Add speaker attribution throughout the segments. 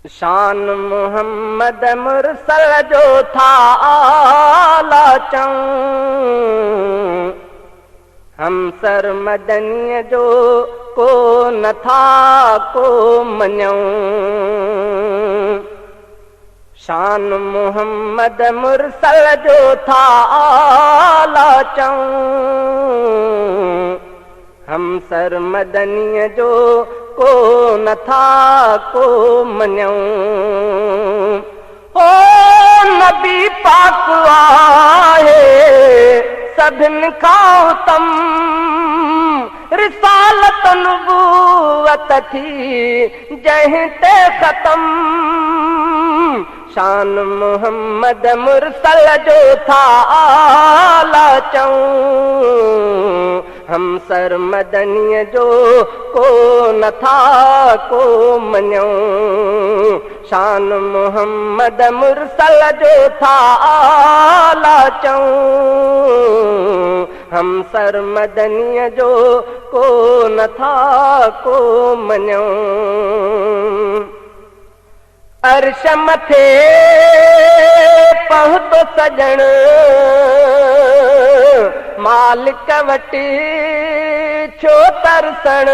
Speaker 1: शान मोहम्मद मुरसल जो था आला चऊं, हम सर मदनीअ जो को न था को मञऊं। शान मोहम्मद मुरसल जो था आला चऊं, हम सर मदनीअ जो को न था को मञऊं। ओ नबी पाक आहे सभिनि खां उत्तम, रिसालत नुबूवत थी जंहिं ते ख़तम। शान मोहम्मद मुरसल जो था आला चऊं, हम सर मदनीअ जो को न था को मञऊं। शान मोहम्मद मुरसल जो था आला चऊं, हम सर मदनीअ जो को न था को मञऊं। अर्श मथे पहुतो सजण मालिक वटि छो तरसण।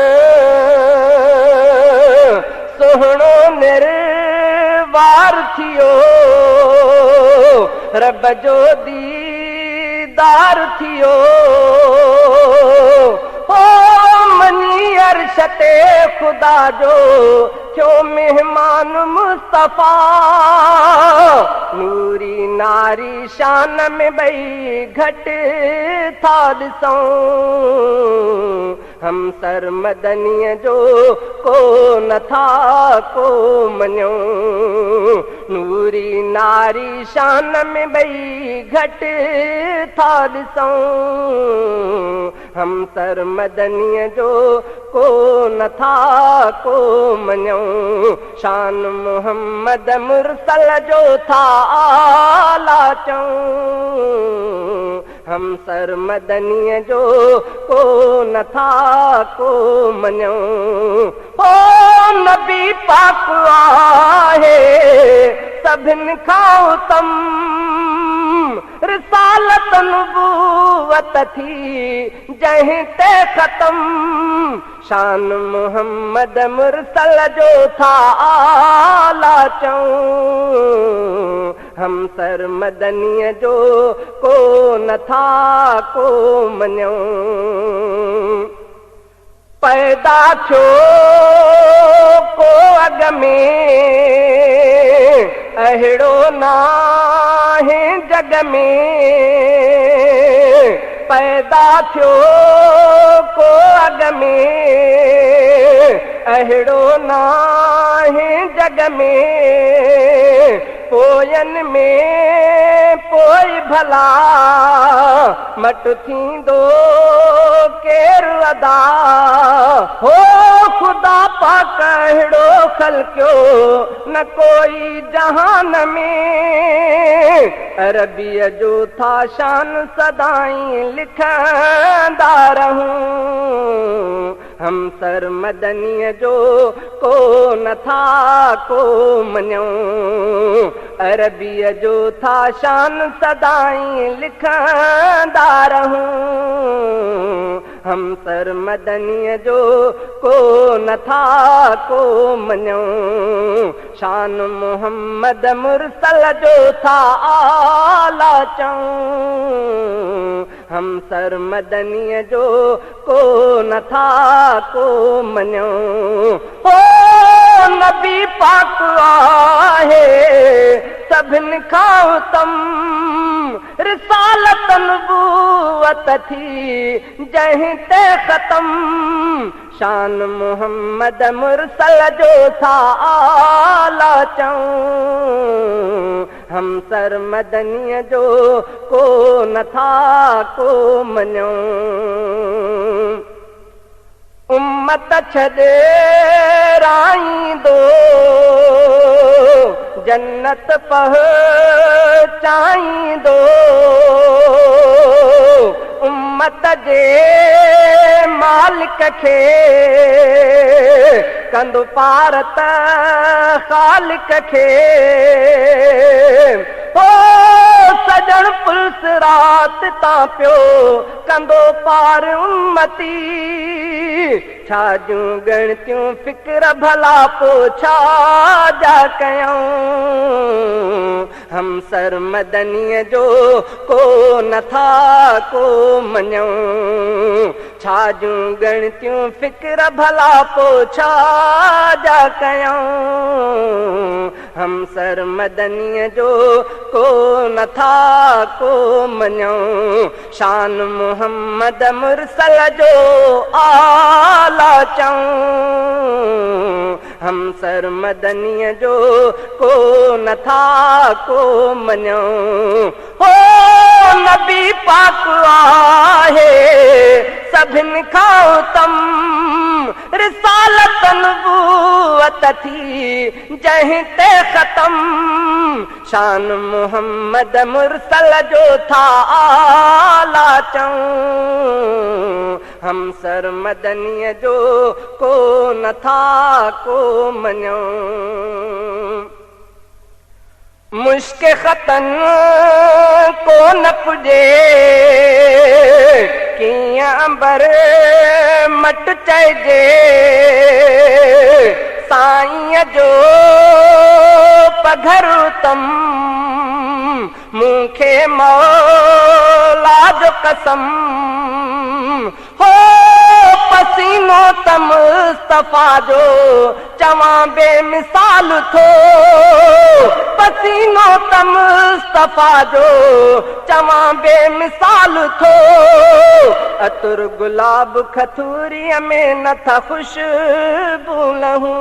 Speaker 1: सुहिणो निर्वार थियो रब जो दीदार थियो। ओ मनी अर्श ते खुदा जो थियो मेहमान मुस्तफा। नूरी नारी शान में ॿई घटि था ॾिसूं, हम सर मदनीअ जो को न था को मञूं। नूरी नारी शान में ॿई घटि था ॾिसूं, हम सर मदनीअ जो को न था को मञूं। शान मोहम्मद मुरसल जो था आला चऊं, हम सर मदनीअ जो को न था को मञूं। ओ नबी पाक आहे सभिनि खां उत्तम, रिसालत नुबूवत थी जंहिं ते ख़तम। शान मोहम्मद मुरसल जो था आला चऊं, हम सर मदनीअ जो को न था को मञूं। पैदा थियो को अॻ में अहिड़ो नाहे जग में। पैदा थियो को अॻ में अहिड़ो नाहे जग में। पोयनि में पोइ भला मट थींदो केरु अदा। हो ख़ुदा पाक अहिड़ो ख़ल्क़ियो न कोई जहान में। अरबीअ जो था शान सदाईं लिखंदा रहूं, हम सर मदनीअ जो को न था को मञूं। अरबीअ जो था शान सदाईं लिखंदा रहूं, हम सर मदनीअ जो को न था को मञूं। शान मोहम्मद मुरसल जो था आला चऊं, हम सर मदनीअ जो को न था को मञूं। ओ नबी पाक आहे सभिनि खां उत्तम, रिसालत नुबूवत थी जंहिं ते ख़तम। शान मोहम्मद मुरसल जो था आला चऊं, हम सर मदनीअ जो को न था को मञूं। उम्मत छॾे राईंदो जन्नत पहुचाईंदो। उम्मत जे मालिक खे कंदो पार त ख़ालिक खे हो सजण पुलिस रात तां पियो कंदो पार उम्मती छा जूं ॻणतियूं फिक्र भला पो छा जा कयूं हम सर मदनीअ जो को नथा को मञूं छा जूं ॻणतियूं फिक्र भला पो छा जा कयूं हम सर मदनीअ जो को नथा को मञूं शान मोहम्मद मुरसल जो आला चऊं हम सर मदनीअ जो को नथा को मञूं हो नबी पाक आहे सभिनि खां उत्तम रिसालत नबूवत थी जंहिं ते ख़तम शान मोहम्मद मुरसल जो था आला चऊं हम सर मदनीअ जो को नथा को मञूं मुश्क ख़तन को न पुॼे कीअं अंबर मट चइजे साईं जो पघर तम मूंखे मौला जो कसम हो पसीनो त मुस्तफा जो चवां बेमिसाल थो पसीनो त मुस्तफा जो चवां बेमिसाल थो अतुर गुलाब खथूरीअ में नथा खुशबू लहूं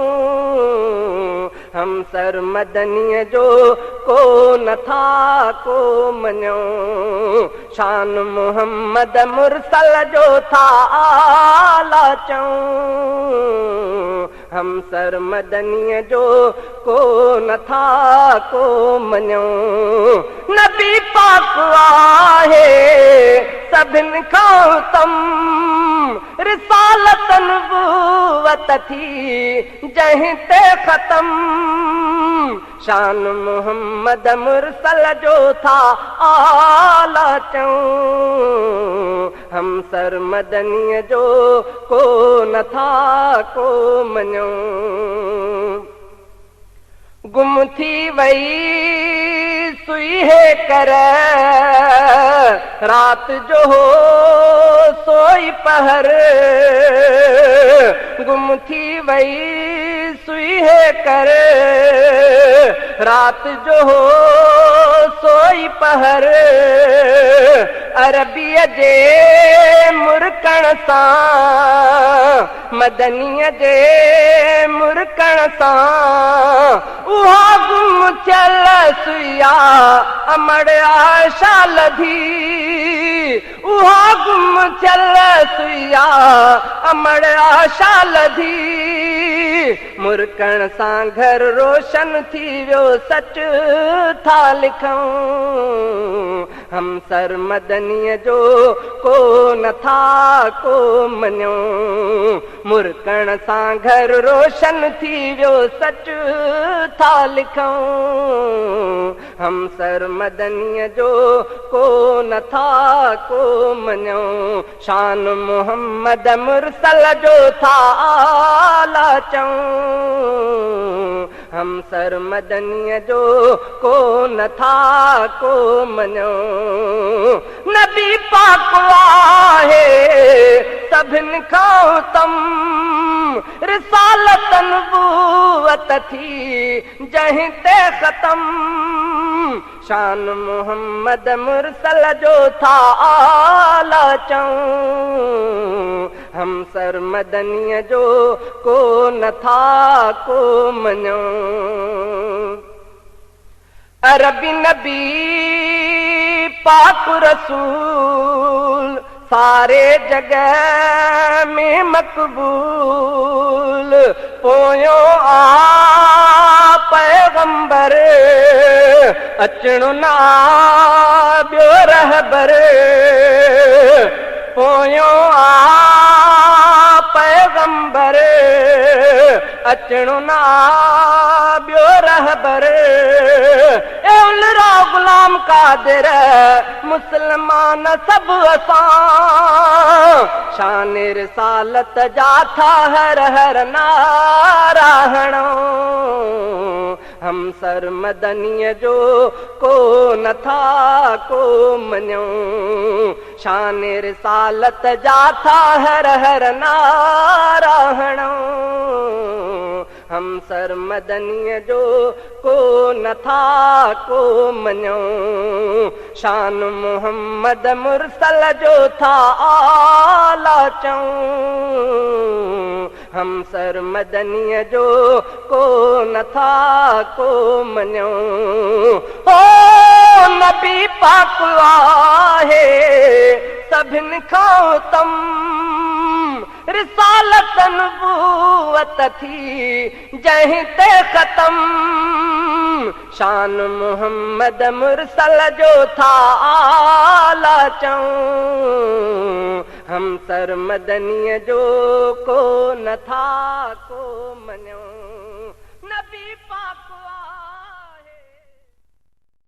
Speaker 1: हम सर मदनीअ जो को नथा को मञूं शान मोहम्मद मुरसल जो था आला चऊं हम सर मदनीअ जो को नथा को मञूं नबी पाक आहे सभिनि खां उत्तम रिसालत नबूवत थी जंहिं ते ख़तम शान मोहम्मद मुरसल जो था आला चऊं हम सर मदनीअ जो को नथा को मञूं गुम थी वई सुई है कर रात जो हो सोई पहर गुम थी वई सुई है कर रात जो हो सोई पहर अरबीअ जे मुरकण सां मदनीअ जे मुरकण सां उहा गुम थियल सुइया अमड़ आशा लधी उहा गुम थियल सुइया अमड़ आशा लधी मुरकण सां घर रोशन थी वियो सच था लिखूं हम सर मदनीअ जो को नथा को मञूं मुरकण सां घर रोशन थी वियो सच था लिखूं हम सर मदनीअ जो को नथा को मञूं शान मोहम्मद मुरसल जो था आला चऊं हम सर मदनीअ जो को नथा को मञूं नबी पाक आहे सभिनि खां उत्तम रिसालत नबूवत थी जंहिं ते ख़तम शान मोहम्मद मुरसल जो था आला चऊं हम सर मदनीअ जो को नथा को मञूं अरबी नबी पाक रसूल सारे जगह में मकबूल पोयो आ पैगंबर अचणो ना ॿियो रहबर पोयो आ पैगंबर अचणो ना ॿियो रहबर उलरा गुलाम कादिर मुसलमान सभु असां शान रिसालत जा था हर हर नारा हणो हम सर मदनीअ जो को नथा को मञूं शान रिसालत जा था हर हर नारा हणो हम सर मदनीअ जो को नथा को मञूं शान मोहम्मद मुरसल जो था आला चऊं हम सर मदनीअ जो को नथा को मञूं ओ नबी पाक आहे सभिनि खां उत्तम रिसालत नबूवत थी जंहिं ते ख़तम शान मोहम्मद मुरसल जो था आला चऊं हम सर मदनीअ जो को नथा को